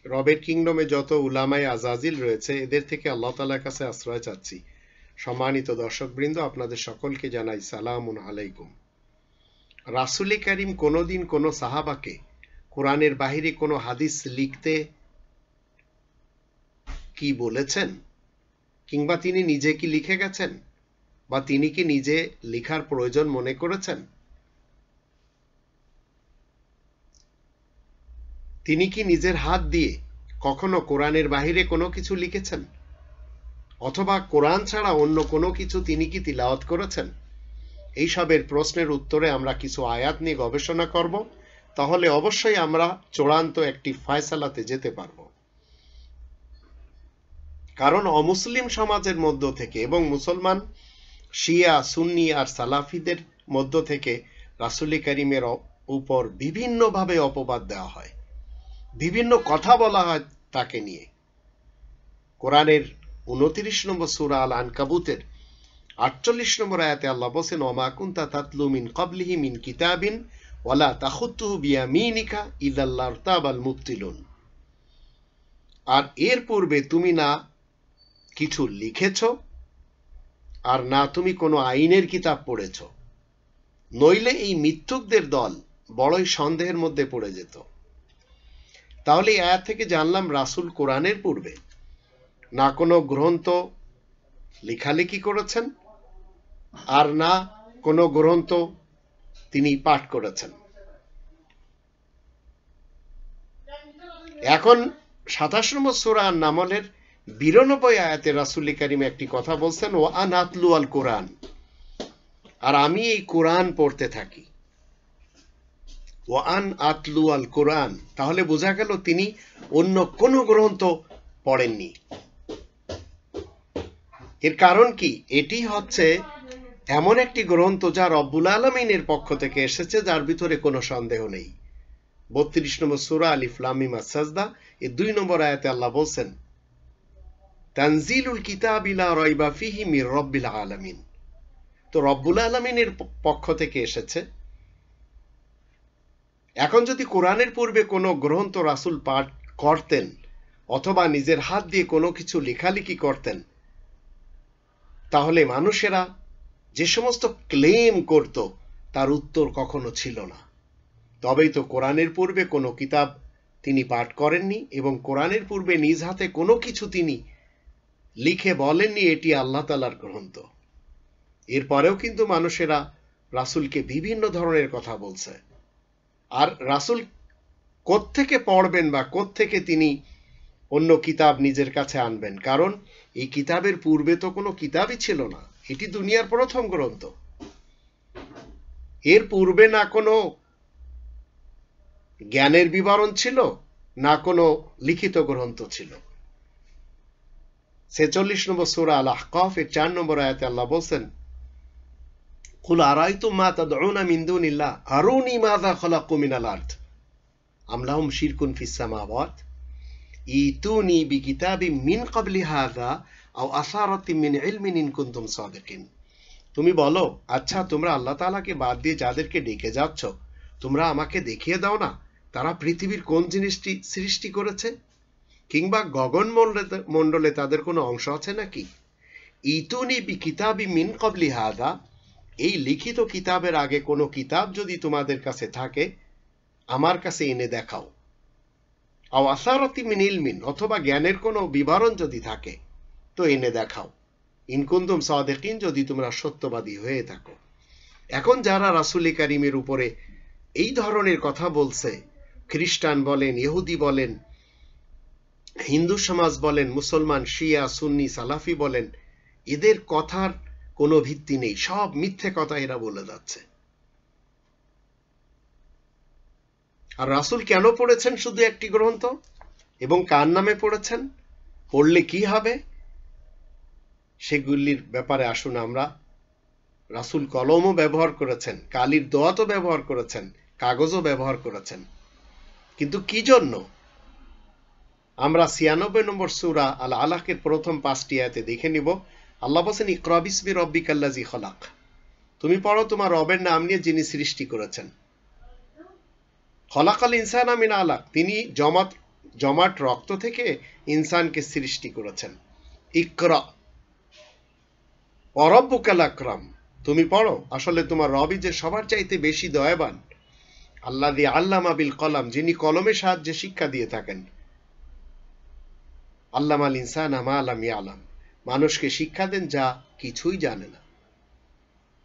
রবের কিংডমে যত উলামায়ে আজাজিল রয়েছে এদের থেকে আল্লাহ তাআলার কাছে আশ্রয় চাচ্ছি। সম্মানিত দর্শকবৃন্দ, আপনাদের সকলকে জানাই সালামুন আলাইকুম। রাসূল করিম কোনোদিন কোনো সাহাবাকে কোরআনের বাহিরে কোনো হাদিস লিখতে কি বলেছেন, কিংবা তিনি নিজে কি লিখে গেছেন, বা তিনি কি নিজে লেখার প্রয়োজন মনে করেছেন? তিনি কি নিজের হাত দিয়ে কখনো কোরআনের বাহিরে কোনো কিছু লিখেছেন, অথবা কোরআন ছাড়া অন্য কোনো কিছু তিনি কি তিলাওয়াত করেছেন? এইসবের প্রশ্নের উত্তরে আমরা কিছু আয়াত নিয়ে গবেষণা করব, তাহলে অবশ্যই আমরা চূড়ান্ত একটি ফয়সালাতে যেতে পারব। কারণ অমুসলিম সমাজের মধ্য থেকে এবং মুসলমান শিয়া, সুন্নি আর সালাফিদের মধ্য থেকে রাসূল করিমের উপর বিভিন্নভাবে অপবাদ দেওয়া হয়, বিভিন্ন কথা বলা হয় তাকে নিয়ে। কোরআনের 29 নম্বর সূরা আল আনকাবুতের 48 নম্বর আয়াতে আল্লাহ বলেন, ওমা কুনতা তাতলু মিন ক্বাবলিহি মিন কিতাবিন ওয়ালা তাখুতুহু বিয়ামিনিকা ইযাল লারতাবাল মুবতিলুন। আর এর পূর্বে তুমি না কিছু লিখেছ, আর না তুমি কোনো আইনের কিতাব পড়েছ, নইলে এই মিথ্যুকদের দল বড়ই সন্দেহের মধ্যে পড়ে যেত। তাহলে এই আয়াত থেকে জানলাম রাসূল কোরআনের পূর্বে না কোনো গ্রন্থ লেখালেখি করেছেন, আর না কোনো গ্রন্থ তিনি পাঠ করেছেন। এখন 27 নম্বর সূরা আন-নামলের 92 আয়াতে রাসূল করিম একটি কথা বলছেন, ওয়া আন আতলু আল কোরআন, আর আমি এই কোরআন পড়তে থাকি। ওয়া আন আতলু আল কোরআন, তাহলে বোঝা গেল তিনি অন্য কোনো গ্রন্থ পড়েননি। এর কারণ কি? এটি হচ্ছে এমন একটি গ্রন্থ যা রব্বুল আলামিনের পক্ষ থেকে এসেছে, যার ভিতরে কোনো সন্দেহ নেই। 32 নম্বর সূরা আলিফ লাম মিম আস-সাজদা এর 2 নম্বর আয়াতে আল্লাহ বলেন, তানজিলুল কিতাবি লা রাইবা ফিহি মির রাব্বিল আলামিন। তো রব্বুল আলামিনের পক্ষ থেকে এসেছে। এখন যদি কোরআনের পূর্বে কোনো গ্রন্থ রাসূল পাঠ করতেন, অথবা নিজের হাত দিয়ে কোনো কিছু লেখালেখি করতেন, তাহলে মানুষেরা যে সমস্ত ক্লেম করত তার উত্তর কখনো ছিল না। তবেই তো কোরআনের পূর্বে কোনো কিতাব তিনি পাঠ করেননি, এবং কোরআনের পূর্বে নিজ হাতে কোনো কিছু তিনি লিখে বলেননি এটি আল্লাহ তাআলার গ্রন্থ। এরপরেও কিন্তু মানুষেরা রাসূলকে বিভিন্ন ধরনের কথা বলছে। আর রাসূল কোত্থেকে পড়বেন বা কোত্থেকে তিনি অন্য কিতাব নিজের কাছে আনবেন? কারণ এই কিতাবের পূর্বে তো কোনো কিতাবই ছিল না, এটি দুনিয়ার প্রথম গ্রন্থ। এর পূর্বে না কোনো জ্ঞানের বিবরণ ছিল, না কোনো লিখিত গ্রন্থ ছিল। 46 নম্বর সূরা আল আহকাফ এর 4 নম্বর আয়াতে আল্লাহ বলেন, কুল আরাইতুম মা তাদউনা মিন দুনিল্লাহ আরুনি মাযা খালাকু মিনাল আরদ আম লাহুম শিরকুন ফিস সামাওয়াত ইতুনি বিকিতাবিম মিন ক্বাবলি হাযা আও আসারাতিম মিন ইলমিন ইন কুনতুম সাদিকিন। তুমি বলো, আচ্ছা তোমরা আল্লাহ তাআলাকে বাদ দিয়ে যাদেরকে ডেকে যাচ্ছ, তোমরা আমাকে দেখিয়ে দাও না তারা পৃথিবীর কোন জিনিসটি সৃষ্টি করেছে, কিংবা গগন মণ্ডলে তাদের কোনো অংশ আছে নাকি? ইতুনি বিকিতাবিম মিন ক্বাবলি হাযা, এই লিখিত কিতাবের আগে কোনো কিতাব যদি তোমাদের কাছে থাকে আমার কাছে এনে দেখাও। আও আসারাতি মিন ইলমিন, অথবা জ্ঞানের কোনো বিবরণ যদি থাকে তো এনে দেখাও। ইন কুনতুম সাদিকিন, যদি তোমরা সত্যবাদী হয়ে থাকো। এখন যারা রাসূল করিমের উপরে এই ধরনের কথা বলছে, খ্রিস্টান বলেন, ইহুদি বলেন, হিন্দু সমাজ বলেন, মুসলমান, শিয়া, সুন্নি, সালাফি বলেন, এদের কথার কোনো ভিত্তি নেই, সব মিথ্যে কথা এরা বলে যাচ্ছে। আর রাসূল কেন পড়েছেন শুধু একটি গ্রন্থ, এবং কার নামে পড়েছেন, পড়লে কি হবে, সেগুলির ব্যাপারে আসুন আমরা। রাসূল কলমও ব্যবহার করেছেন, কালির দোয়াতও ব্যবহার করেছেন, কাগজও ব্যবহার করেছেন, কিন্তু কি জন্য? আমরা 96 নম্বর সূরা আল আলাকের প্রথম 5টি আয়াতে দেখে নিব। আল্লাহ বলেন, ইকরা বিসমি রাব্বিকাল্লাযী খলাক, তুমি পড়ো তোমার রবের নাম নিয়ে যিনি সৃষ্টি করেছেন। খলাকাল ইনসানা মিন আলাক, তিনি জমাট রক্ত থেকে ইনসানকে সৃষ্টি করেছেন। ইকরা ওয়া রাব্বুকাল আকরাম, তুমি পড়ো, আসলে তোমার রবই যে সবার চাইতে বেশি দয়াবান। আল্লাযী আল্লামা বিল কলম, যিনি কলমের সাহায্যে শিক্ষা দিয়ে থাকেন। আল্লামাল ইনসানা মা লাম ইয়ালাম, মানুষকে শিক্ষা দেন যা কিছুই জানে না।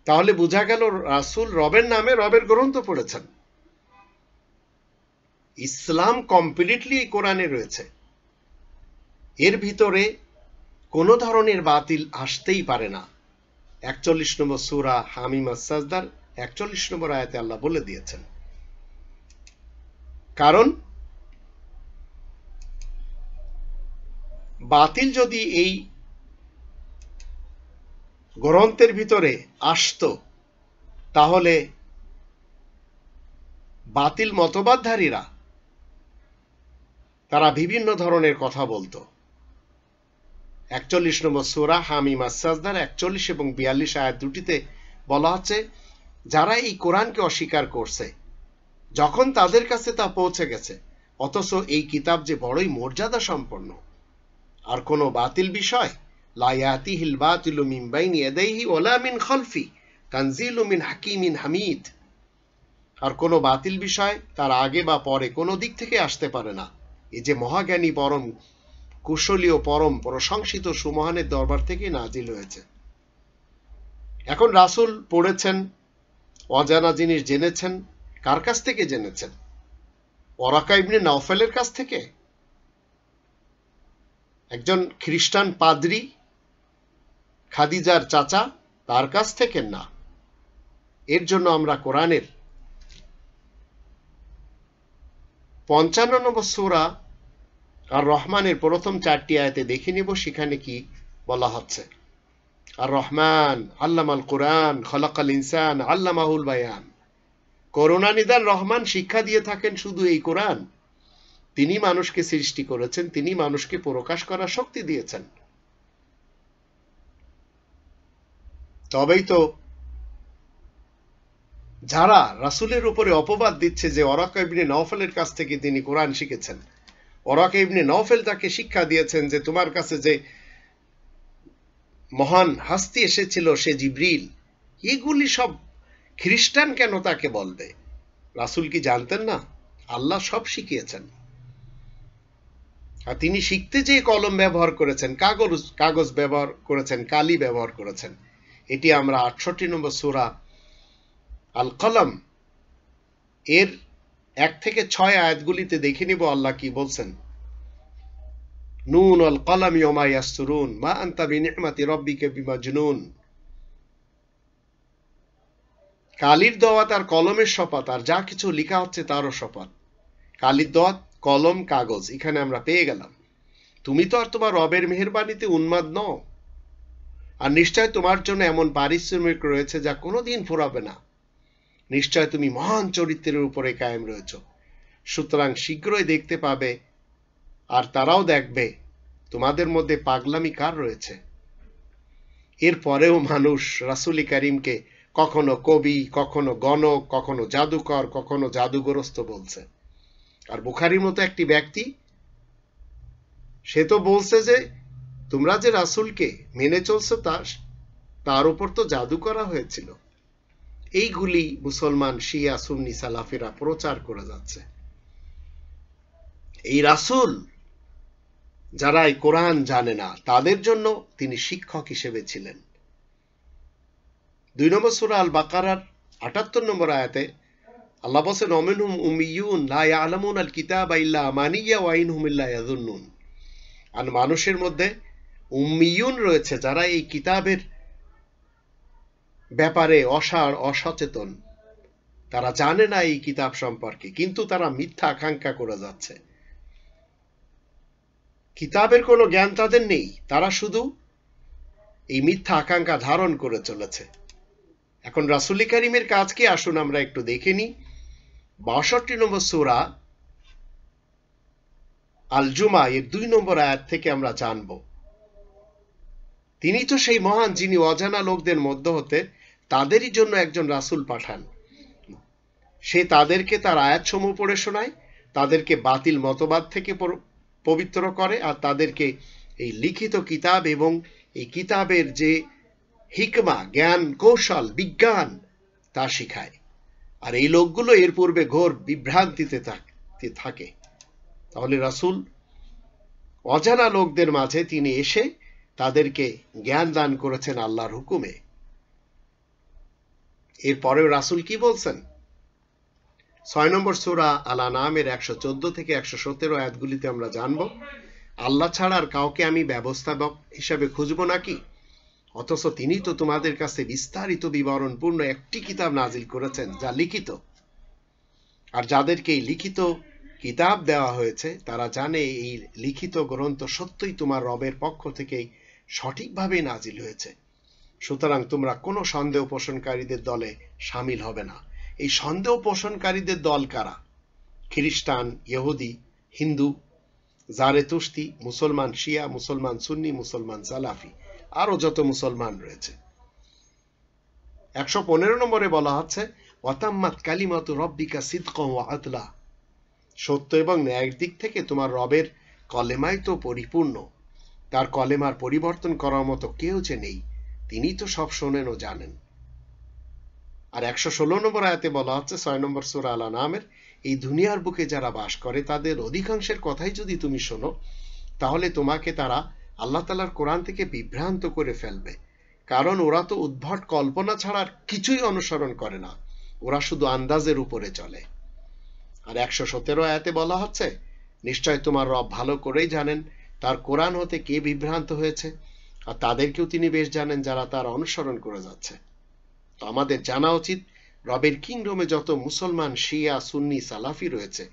তাহলে বোঝা গেল রাসূল রবের নামে রবের গ্রন্থ পড়েছেন। ইসলাম কমপ্লিটলি এই কোরআনে রয়েছে, এর ভিতরে কোনো ধরনের বাতিল আসতেই পারে না। 41 নম্বর সূরা হামিম আস-সাজদার 41 নম্বর আয়াতে আল্লাহ বলে দিয়েছেন। কারণ বাতিল যদি এই গ্রন্থের ভিতরে আসতো, তাহলে বাতিল মতবাদধারীরা তারা বিভিন্ন ধরনের কথা বলতো। 41 নম্বর সূরা হামিম আস-সাজদার 41 এবং 42 আয়াত দুটিতে বলা আছে, যারা এই কোরআনকে অস্বীকার করছে, যখন তাদের কাছে তা পৌঁছে গেছে, অথচ এই কিতাব যে বড়ই মর্যাদা সম্পন্ন, আর কোনো বাতিল বিষয়, লা ইয়াতিহিল বাতিলু মিন বাইনি ইয়াদাইহি ওয়ালা মিন খালফি তানজিলু মিন হাকিমিন হামিদ, আর কোনো বাতিল বিষয় তার আগে বা পরে কোনো দিক থেকে আসতে পারে না। এই যে মহাজ্ঞানী পরম কুশলী ও পরম প্রশংসিত সুমহানের দরবার থেকে নাজিল হয়েছে। এখন রাসূল পড়েছেন, অজানা জিনিস জেনেছেন, কার কাছ থেকে জেনেছেন? ওরাকা ইবনে নাওফেলের কাছ থেকে? একজন খ্রিস্টান পাদ্রী, খাদিজার চাচা, তার কাছ থেকে না। এর জন্য আমরা কোরআনের 55 নম্বর সূরা আর রহমানের প্রথম 4টি আয়াতে দেখে নিব, সেখানে কি বলা হচ্ছে। আর রহমান আল্লামাল কোরআন খলাকাল ইনসান আল্লামাহুল বায়ান, করুণানিধান রহমান শিক্ষা দিয়ে থাকেন শুধু এই কোরআন। তিনি মানুষকে সৃষ্টি করেছেন, তিনি মানুষকে প্রকাশ করার শক্তি দিয়েছেন। তবেই তো যারা রাসূলের উপরে অপবাদ দিচ্ছে যে ওরাকা ইবনে নাওফেলের কাছ থেকে তিনি কোরআন শিখেছেন, ওরাকা ইবনে নাওফেল তাকে শিক্ষা দিয়েছেন যে তোমার কাছে যে মহান হাস্তি এসেছিল সে জিবরিল, এগুলি সব খ্রিস্টান কেন তাকে বলবে? রাসূল কি জানতেন না? আল্লাহ সব শিখিয়েছেন। আর তিনি শিখতে যে কলম ব্যবহার করেছেন, কাগজ ব্যবহার করেছেন, কালি ব্যবহার করেছেন। এটি আমরা 68 নম্বর সূরা আল কলম এর 1 থেকে 6 আয়াতগুলিতে দেখে নিব আল্লাহ কি বলছেন। নুন আল কলম ওয়া মা ইয়াসতুরুন মা আনতা বিনি'মাতি রাব্বিকা বিমাজনুন। কালির দোয়াত আর কলমের শপথ, আর যা কিছু লেখা হচ্ছে তারও শপথ। কালির দোয়াত, কলম, কাগজ এখানে আমরা পেয়ে গেলাম। তুমি তো আর তোমার রবের মেহেরবানিতে উন্মাদ নও, আর নিশ্চয় তোমার জন্য এমন পারিশ্রমিক রয়েছে যা কোনোদিন ফুরাবে না। নিশ্চয় তুমি মহান চরিত্রের উপরে কায়েম রয়েছ। সুতরাং শীঘ্রই দেখতে পাবে, আর তারাও দেখবে তোমাদের মধ্যে পাগলামি কার রয়েছে। এরপরেও মানুষ রাসূল কারীমকে কখনো কবি, কখনো গণক, কখনো জাদুকর, কখনো জাদুগ্রস্ত বলছে। আর বুখারীর মতো একটি ব্যক্তি, সে তো বলছে যে তোমরা যে রাসূলকে মেনে চলছো তার উপর তো জাদু করা হয়েছিল। এইগুলি মুসলমান শিয়া সুন্নি সালাফিরা প্রচার করে যাচ্ছে। এই রাসূল যারা এই কোরআন জানে না, তাদের জন্য তিনি শিক্ষক হিসেবে ছিলেন। 2 নম্বর সূরা আল বাকারার 78 নম্বর আয়াতে আল্লাহ বলেন, ওমিনহুম উম্মিয়ুন লা ইয়ালামুনাল কিতাবা ইল্লা আমানিয়া ওয়া ইনহুম ইল্লা ইয়াযুন্নুন। আর মানুষের মধ্যে উম্মিয়ুন রয়েছে যারা এই কিতাবের ব্যাপারে অসচেতন, তারা জানে না এই কিতাব সম্পর্কে, কিন্তু তারা মিথ্যা আকাঙ্ক্ষা করে যাচ্ছে। কিতাবের কোনো জ্ঞান তাদের নেই, তারা শুধু এই মিথ্যা আকাঙ্ক্ষা ধারণ করে চলেছে। এখন রাসূল কারীমের কাজ কি, আসুন আমরা একটু দেখে নিই। 62 নম্বর সূরা আল জুমা এর 2 নম্বর আয়াত থেকে আমরা জানব, তিনি তো সেই মহান যিনি অজানা লোকদের মধ্য হতে তাদেরই জন্য একজন রাসূল পাঠান। সে তাদেরকে তার আয়াতসমূহ পড়ে শোনায়, তাদেরকে বাতিল মতবাদ থেকে পবিত্র করে, আর তাদেরকে এই লিখিত কিতাব এবং এই কিতাবের যে হিকমা, জ্ঞান, কৌশল, বিজ্ঞান তা শিখায়। আর এই লোকগুলো এর পূর্বে ঘোর বিভ্রান্তিতে থাকে। তাহলে রাসূল অজানা লোকদের মাঝে তিনি এসে তাদেরকে জ্ঞান দান করেছেন আল্লাহর হুকুমে। এরপরেও রাসূল কি বলছেন? 6 নম্বর সূরা আল আনআমের 114 থেকে 117 আয়াতগুলিতে আমরা জানব, আল্লাহ ছাড়া আর কাউকে আমি ব্যবস্থাপক হিসাবে খুঁজব নাকি? অথচ তিনি তো তোমাদের কাছে বিস্তারিত বিবরণপূর্ণ একটি কিতাব নাজিল করেছেন যা লিখিত। আর যাদেরকে এই লিখিত কিতাব দেওয়া হয়েছে তারা জানে এই লিখিত গ্রন্থ সত্যই তোমার রবের পক্ষ থেকেই সঠিকভাবে নাজিল হয়েছে। সুতরাং তোমরা কোনো সন্দেহ পোষণকারীদের দলে শামিল হবে না। এই সন্দেহ পোষণকারীদের দল কারা? খ্রিস্টান, ইহুদি, হিন্দু, জারেতুস্তি, মুসলমান শিয়া, মুসলমান সুন্নি, মুসলমান সালাফি, আরো যত মুসলমান রয়েছে। 115 নম্বরে বলা হচ্ছে, ওয়াতাম্মাত কালিমাতু রব্বিকা সিদকান ওয়া আদলা, সত্য এবং ন্যায়ের দিক থেকে তোমার রবের কলেমাই তো পরিপূর্ণ, তার কলেমার পরিবর্তন করার মতো কেউ যে নেই, তিনি তো সব শোনেন ও জানেন। আর 116 নম্বর আয়াতে বলা হচ্ছে 6 নম্বর সূরা আল আনআমের, এই দুনিয়ার বুকে যারা বাস করে তাদের অধিকাংশের কথাই যদি তুমি শোনো, তাহলে তোমাকে তারা আল্লাহ তাআলার কোরআন থেকে বিভ্রান্ত করে ফেলবে, কারণ ওরা তো উদ্ভট কল্পনা ছাড়া কিছুই অনুসরণ করে না, ওরা শুধু আন্দাজের উপরে চলে। আর 117 আয়াতে বলা হচ্ছে, নিশ্চয় তোমার রব ভালো করেই জানেন তার কোরআন হতে কে বিভ্রান্ত হয়েছে, আর তাদেরকেও তিনি বেশ জানেন যারা তার অনুসরণ করে যাচ্ছে। তো আমাদের জানা উচিত রবের কিংডমে যত মুসলমান, শিয়া, সুন্নি, সালাফি রয়েছে,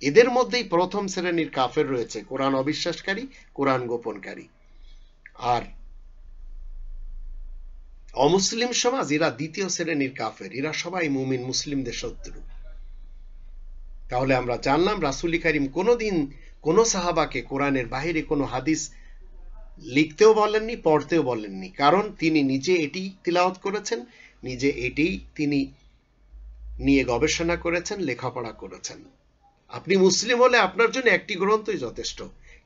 এদের মধ্যেই প্রথম শ্রেণীর কাফের রয়েছে, কোরআন অবিশ্বাসকারী, কোরআন গোপনকারী। আর অমুসলিম সমাজ, এরা দ্বিতীয় শ্রেণীর কাফের, এরা সবাই মুমিন মুসলিমদের শত্রু। তাহলে আমরা জানলাম রাসূল করিম কোনোদিন কোন সাহাবাকে কোরআনের বাইরে কোনো হাদিস লিখতেও বলেননি, পড়তেও বলেননি, কারণ তিনি নিজে এটি তিলাওয়াত করেছেন, নিজে এটি তিনি নিয়ে গবেষণা করেছেন, লেখাপড়া করেছেন। আপনি মুসলিম হলে আপনার জন্য একটি গ্রন্থই যথেষ্ট।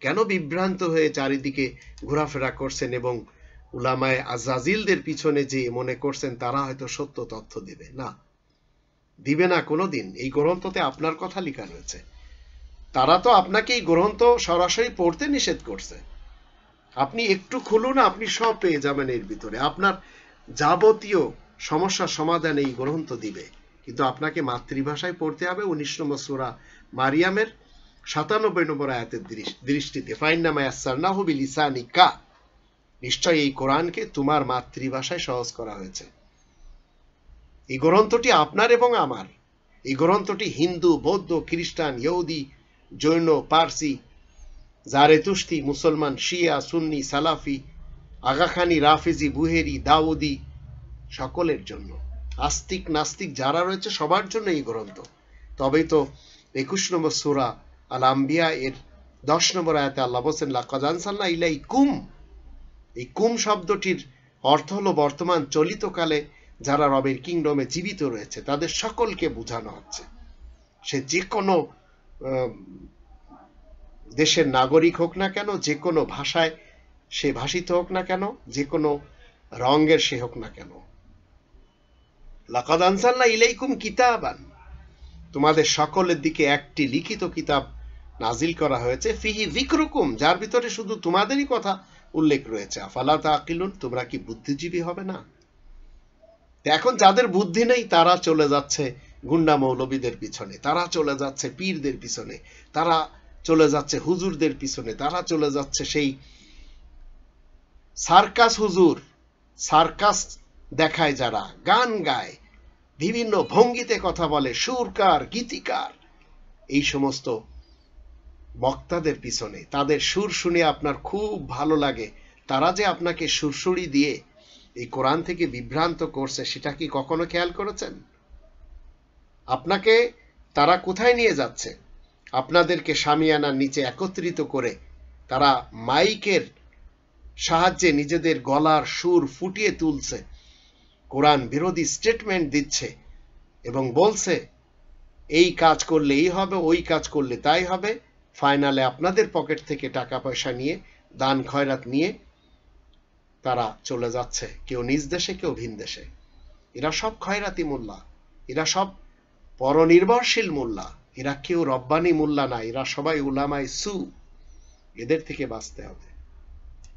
কেন বিভ্রান্ত হয়ে চারিদিকে ঘোরাফেরা করছেন এবং উলামায়ে আজাজিলদের পিছনে যে মনে করছেন তারা হয়তো সত্য তথ্য দিবে? না, দিবে না কোনোদিন। এই গ্রন্থতে আপনার কথা লেখা রয়েছে। তারা তো আপনাকে এই গ্রন্থ সরাসরি পড়তে নিষেধ করছে। আপনি একটু খুলুন, আপনি সব পেয়ে যাবেন এর ভিতরে। আপনার যাবতীয় সমস্যার সমাধান এই গ্রন্থ দিবে, কিন্তু আপনাকে মাতৃভাষায় পড়তে হবে। 19 নম্বর সূরা মারিয়ামের 97 নম্বর আয়াতের দৃষ্টিতে, ফাইন্নামা ইয়াসসারনাহু বিলিসানিকা, নিশ্চয় এই কোরআনকে তোমার মাতৃভাষায় সহজ করা হয়েছে। এই গ্রন্থটি আপনার এবং আমার। এই গ্রন্থটি হিন্দু, বৌদ্ধ, খ্রিস্টান, ইহুদি, জৈন, পারসি, জারেতুস্তি, মুসলমান, শিয়া, সুন্নি, সালাফি, আগাখানি, রাফেজি, বুহেরি, দাউদি, সকলের জন্য, আস্তিক নাস্তিক যারা রয়েছে সবার জন্য এই গ্রন্থ। তবেই তো 21 নম্বর সূরা আল আম্বিয়া এর 10 নম্বর আয়াতে আল্লাহ বলেন, লাকাদ আনসালনা ইলাইকুম। এই কুম শব্দটির অর্থ হলো বর্তমান চলিতকালে যারা রবের কিংডমে জীবিত রয়েছে তাদের সকলকে বোঝানো হচ্ছে। সে যে কোনো দেশের নাগরিক হোক না কেন, যে কোনো ভাষায় সে ভাষিত হোক না কেন, যে কোনো রঙের সে হোক না কেন। লাকাদ আনসালনা ইলাইকুম কিতাবান, তোমাদের সকলের দিকে একটি লিখিত কিতাব নাজিল করা হয়েছে, ফিহি যিকরুকুম, যার ভিতরে শুধু তোমাদেরই কথা উল্লেখ রয়েছে। আফালা তাকিলুন, তোমরা কি বুদ্ধিজীবী হবে না? এখন যাদের বুদ্ধি নেই তারা চলে যাচ্ছে গুন্ডা মৌলবীদের পিছনে, তারা চলে যাচ্ছে পীরদের পিছনে, তারা চলে যাচ্ছে হুজুরদের পিছনে, তারা চলে যাচ্ছে সেই সার্কাস হুজুর, সার্কাস দেখায় যারা, গান গায়, বিভিন্ন ভঙ্গিতে কথা বলে, সুরকার, গীতিকার, এই সমস্ত বক্তাদের পিছনে। তাদের সুর শুনে আপনার খুব ভালো লাগে, তারা যে আপনাকে সুরসুরি দিয়ে এই কোরআন থেকে বিভ্রান্ত করছে সেটা কি কখনো খেয়াল করেছেন? আপনাকে তারা কোথায় নিয়ে যাচ্ছে? আপনাদেরকে শামিয়ানার নিচে একত্রিত করে তারা মাইকের সাহায্যে নিজেদের গলার সুর ফুটিয়ে তুলছে, কোরআন বিরোধী স্টেটমেন্ট দিচ্ছে এবং বলছে এই কাজ করলে এই হবে, ওই কাজ করলে তাই হবে, ফাইনালে আপনাদের পকেট থেকে টাকা পয়সা নিয়ে, দান খয়রাত নিয়ে তারা চলে যাচ্ছে, কেউ নিজ দেশে, কেউ ভিন দেশে। এরা সব খয়রাতি মোল্লা, এরা সব পরনির্ভরশীল মোল্লা, এরা কেউ রব্বানি মোল্লা না, এরা সবাই উলামায়ে সু। এদের থেকে বাঁচতে হবে।